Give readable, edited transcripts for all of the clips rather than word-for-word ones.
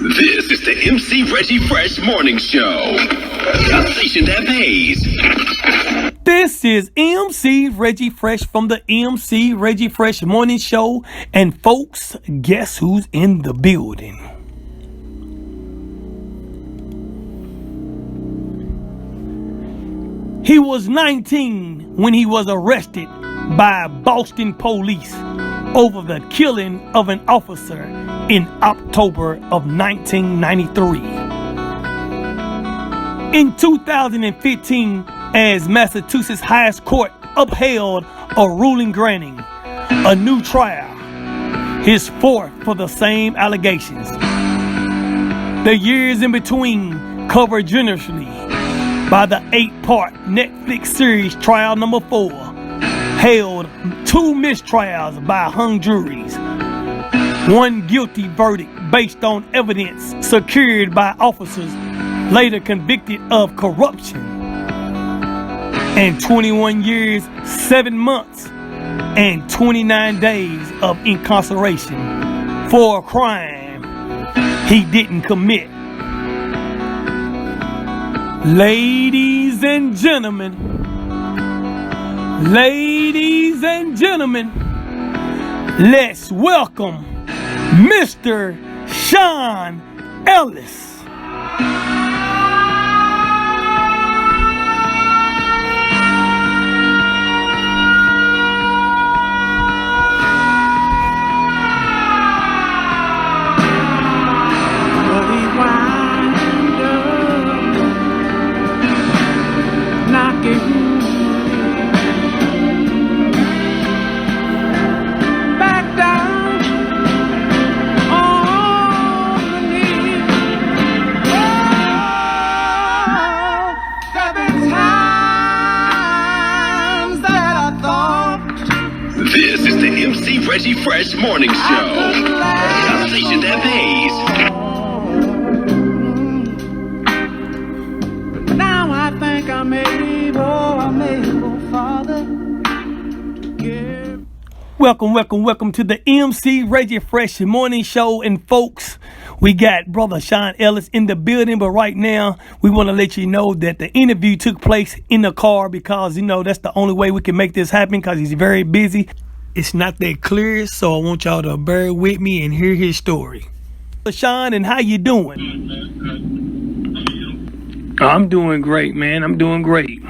This is the MC Reggie Fresh Morning Show. A station that pays. This is MC Reggie Fresh from the MC Reggie Fresh Morning Show. And folks, guess who's in the building? He was 19 when he was arrested by Boston police over the killing of an officer in October of 1993. In 2015, as Massachusetts highest court upheld a ruling granting a new trial, his fourth for the same allegations. The years in between covered generously by the 8-part Netflix series Trial Number 4, held 2 mistrials by hung juries, 1 guilty verdict based on evidence secured by officers later convicted of corruption, and 21 years, 7 months, and 29 days of incarceration for a crime he didn't commit. Ladies and gentlemen, let's welcome Mr. Sean Ellis. This is the MC Reggie Fresh Morning Show. A station that pays. Now I think I'm able, Father, to give. Welcome to the MC Reggie Fresh Morning Show. And folks, we got brother Sean Ellis in the building, but right now we want to let you know that the interview took place in the car because, that's the only way we can make this happen because he's very busy. It's not that clear, so I want y'all to bear with me and hear his story. Sean, and how you doing? I'm doing great, man. I'm doing great.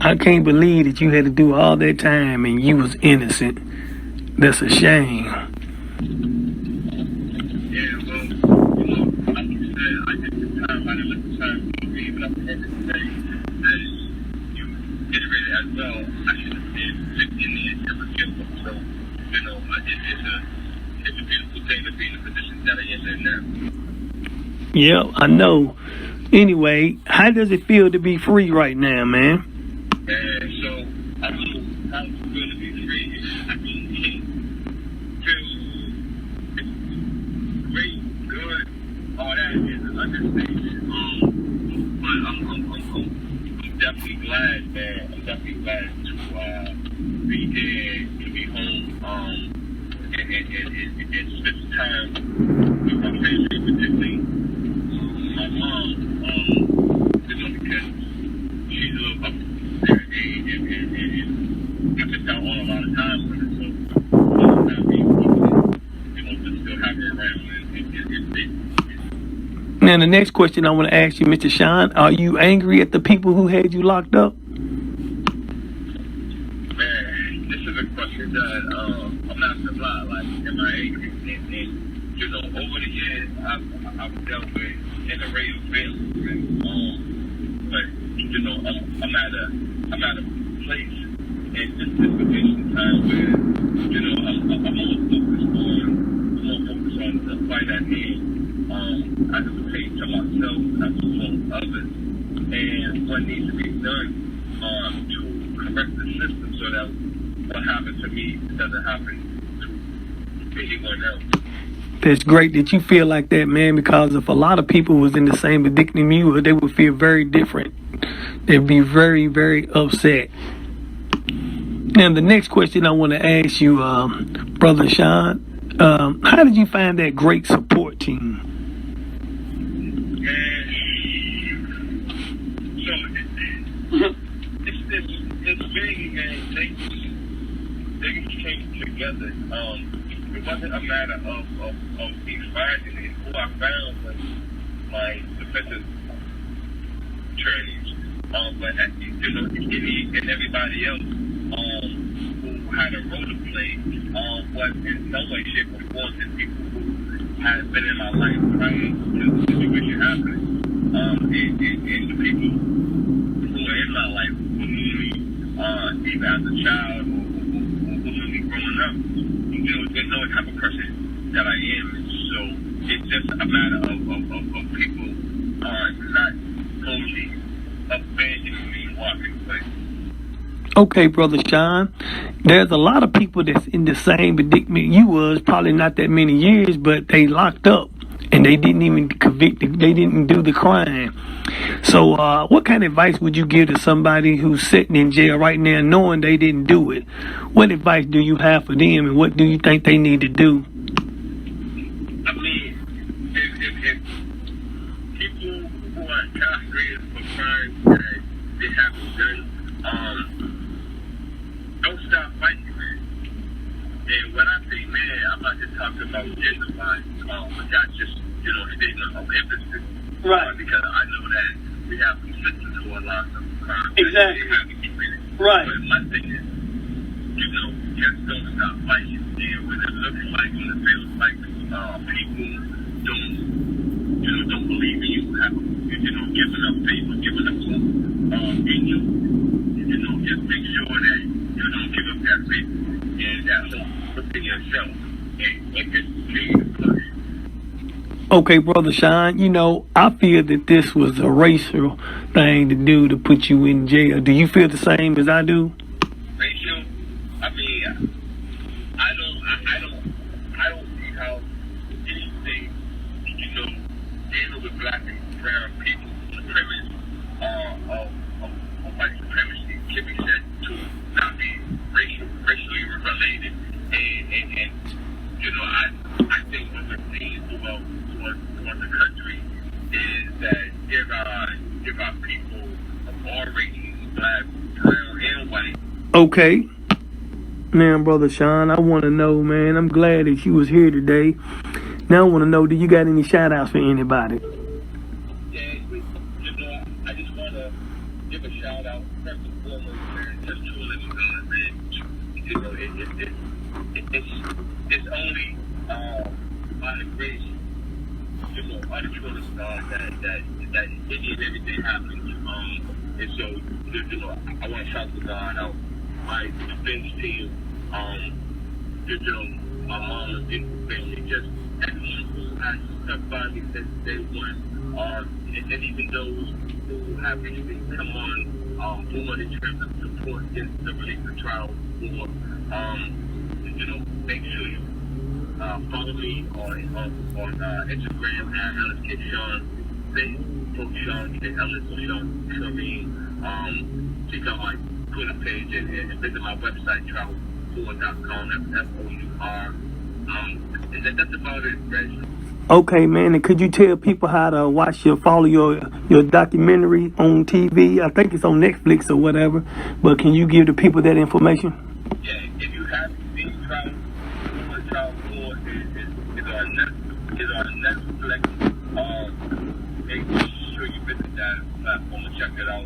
I can't believe that you had to do all that time and you was innocent. That's a shame. Yeah, well, like you said, I did the time, I didn't let the time go, even up to the day, as you iterated as well, I should have been 15 years to forgive them. So, it's a beautiful thing to be in the position that I am in now. Yeah, I know. Anyway, how does it feel to be free right now, man? So, I feel how it's good to be free. I mean, feels great, good, all that is an understatement. But I'm definitely glad, man. I'm definitely glad to be there, to be home, and spend time with my family, particularly my mom, because she's a little up there in age, and I missed out on a lot of time with her, so not being to still have her around, Now, the next question I want to ask you, Mr. Sean, are you angry at the people who had you locked up? Man, this is a question that I'm not gonna lie. Like, am I angry? And over the years, I've dealt with an array of feelings, but I'm at a place in this dispensation time where I'm more focused on the fight at hand. As it pertains to myself, as it pertains to others, and what needs to be done to correct the system so that what happened to me doesn't happen to anyone else. That's great that you feel like that, man, because if a lot of people was in the same predicament you were, they would feel very different. They'd be very, very upset. Now, the next question I want to ask you, Brother Sean, how did you find that great support team? it's big, man. They came together. It wasn't a matter of me finding it. Who I found was my defensive attorneys. But you know, he and everybody else who had a role to play was in no way, shape, or form the people who had been in my life prior to the situation happening. And the people who were in my life who knew me either as a child or who knew me growing up, you know, they know the type of person that I am. So it's just a matter of people not totally abandoning me and walking away. Okay, Brother Sean, there's a lot of people that's in the same predicament you was, probably not that many years, but they locked up and they didn't even convict, they didn't do the crime. So what kind of advice would you give to somebody who's sitting in jail right now knowing they didn't do it? What advice do you have for them, and what do you think they need to do? I mean, if people who are incarcerated for crimes that they haven't done, don't stop fighting, man. And when I say man, I'm not just talking about gender wise, but not just, you know, statement of emphasis. Right. Because I know that we have consistence who are lots of crimes. Exactly. They haven't committed. Right. But my thing is, you know, just don't stop fighting. And when it looks like, when it feels like people don't believe in you, have, you know, giving up faith or giving up hope in you, you know, just make sure that you don't give up that faith and that hope within yourself and continue to push. Okay, Brother Sean, you know, I feel that this was a racial thing to do to put you in jail. Do you feel the same as I do? Racial? I mean, I don't see how anything, you know, dealing with black and brown people on the premise of white supremacy can be said to not be racially related. And you know, I think what we're seeing throughout the country is that there are people of all races, black, brown, and white. Okay. Now, Brother Sean, I want to know, man, I'm glad that you was here today. Now I want to know, do you got any shout outs for anybody? Yeah, you know, I just want to give a shout out, first and foremost, man, just to living God, man. You know, it's only by the grace, you know, by the true of God that any and everything happens. And so, you know, I want to shout to God out. My defense team, you know, my mom has been basically just everyone who has stuck by me since day one. And even those who have recently come on board in terms of support since the release of the trial for, you know, make sure you follow me on Instagram at Ellis Kid Sean, Facebook Sean Kid Ellis or Sean Shareen. Check out my Twitter page and visit my website, travel4.com. That's FOUR. And that's about it, Reggie. Okay, man, and could you tell people how to follow your documentary on TV? I think it's on Netflix or whatever, but can you give the people that information? Yeah, if you haven't seen Travel 4 is on Netflix. Make sure you visit that platform and check it out.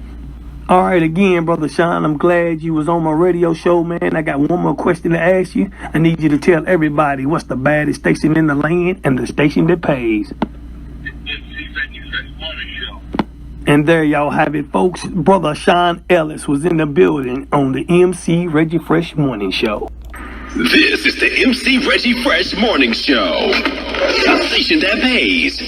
All right, again, Brother Sean, I'm glad you was on my radio show, man. I got one more question to ask you. I need you to tell everybody what's the baddest station in the land and the station that pays. And there y'all have it, folks. Brother Sean Ellis was in the building on the MC Reggie Fresh Morning Show. This is the MC Reggie Fresh Morning Show. A station that pays.